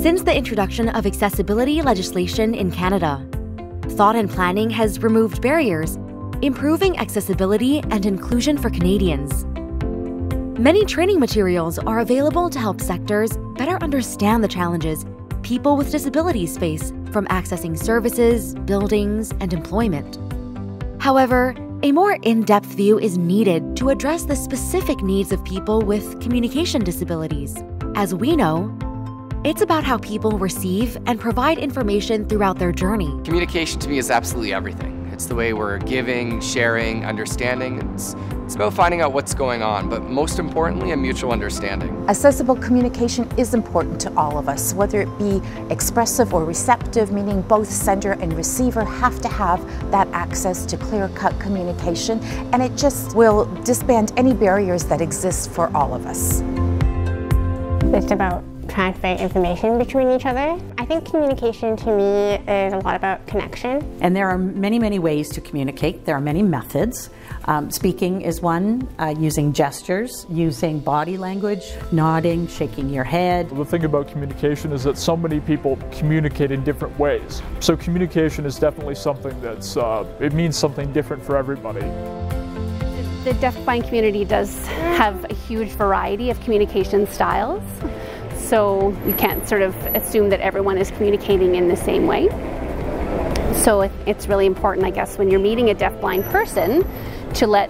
since the introduction of accessibility legislation in Canada. Thought and planning has removed barriers, improving accessibility and inclusion for Canadians. Many training materials are available to help sectors better understand the challenges people with disabilities face, from accessing services, buildings, and employment. However, a more in-depth view is needed to address the specific needs of people with communication disabilities. As we know, it's about how people receive and provide information throughout their journey. Communication to me is absolutely everything. It's the way we're giving, sharing, understanding. It's about finding out what's going on, but most importantly, a mutual understanding. Accessible communication is important to all of us, whether it be expressive or receptive, meaning both sender and receiver have to have that access to clear-cut communication, and it just will disband any barriers that exist for all of us. It's about transferring information between each other. I think communication to me is a lot about connection. And there are many, many ways to communicate. There are many methods. Speaking is one, using gestures, using body language, nodding, shaking your head. The thing about communication is that so many people communicate in different ways. So communication is definitely something that's, it means something different for everybody. The deafblind community does have a huge variety of communication styles. So you can't sort of assume that everyone is communicating in the same way. So it's really important, I guess, when you're meeting a deafblind person to let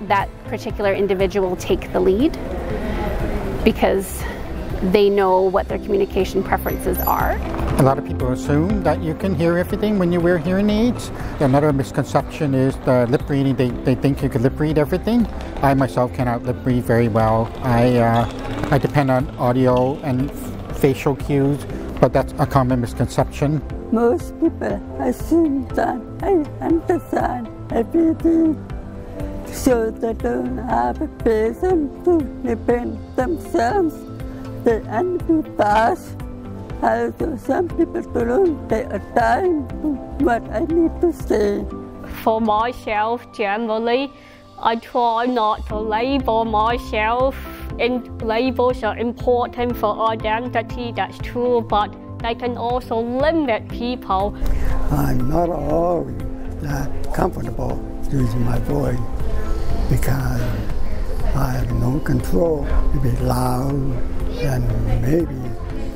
that particular individual take the lead, because they know what their communication preferences are. A lot of people assume that you can hear everything when you wear hearing aids. Another misconception is the lip reading. They think you can lip read everything. I myself cannot lip read very well. I depend on audio and facial cues, but that's a common misconception. Most people assume that I understand everything, so they don't have a person to defend themselves. They empathize. Also, some people don't take a time to what I need to say. For myself, generally, I try not to label myself. And labels are important for identity, that's true, but they can also limit people. I'm not always that comfortable using my voice because I have no control. Maybe loud and maybe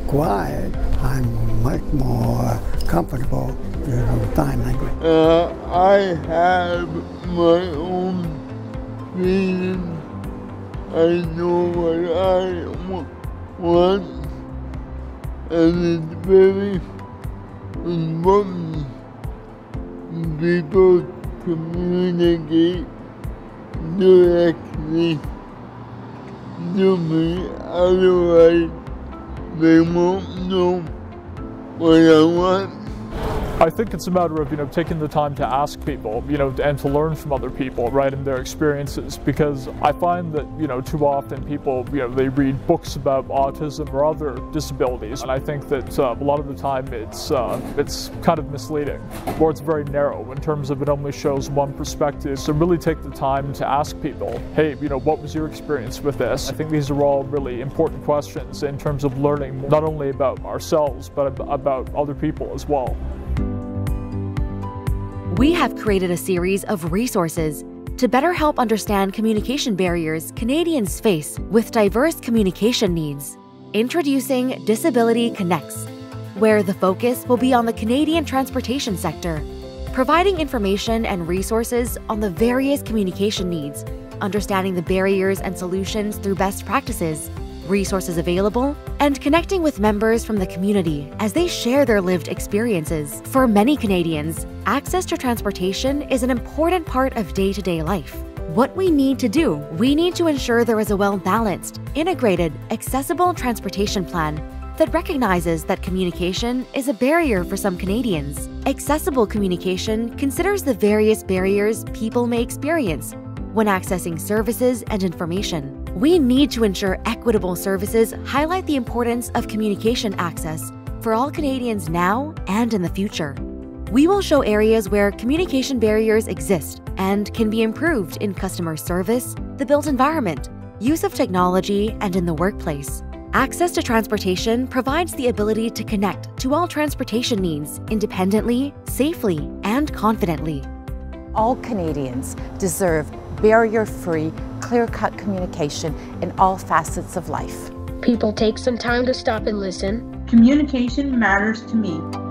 quiet. I'm much more comfortable using sign language. I have my own feelings. I know what I want, and it's very important people communicate directly to me, otherwise they won't know what I want. I think it's a matter of, taking the time to ask people, and to learn from other people, right, and their experiences, because I find that, too often people, they read books about autism or other disabilities, and I think that a lot of the time it's kind of misleading, or it's very narrow in terms of it only shows one perspective. So really take the time to ask people, hey, what was your experience with this? I think these are all really important questions in terms of learning not only about ourselves, but about other people as well. We have created a series of resources to better help understand communication barriers Canadians face with diverse communication needs. Introducing Disability Connects, where the focus will be on the Canadian transportation sector, providing information and resources on the various communication needs, understanding the barriers and solutions through best practices, resources available, and connecting with members from the community as they share their lived experiences. For many Canadians, access to transportation is an important part of day-to-day life. What we need to do, we need to ensure there is a well-balanced, integrated, accessible transportation plan that recognizes that communication is a barrier for some Canadians. Accessible communication considers the various barriers people may experience when accessing services and information. We need to ensure equitable services highlight the importance of communication access for all Canadians now and in the future. We will show areas where communication barriers exist and can be improved in customer service, the built environment, use of technology, and in the workplace. Access to transportation provides the ability to connect to all transportation needs independently, safely, and confidently. All Canadians deserve barrier-free, clear-cut communication in all facets of life. People take some time to stop and listen. Communication matters to me.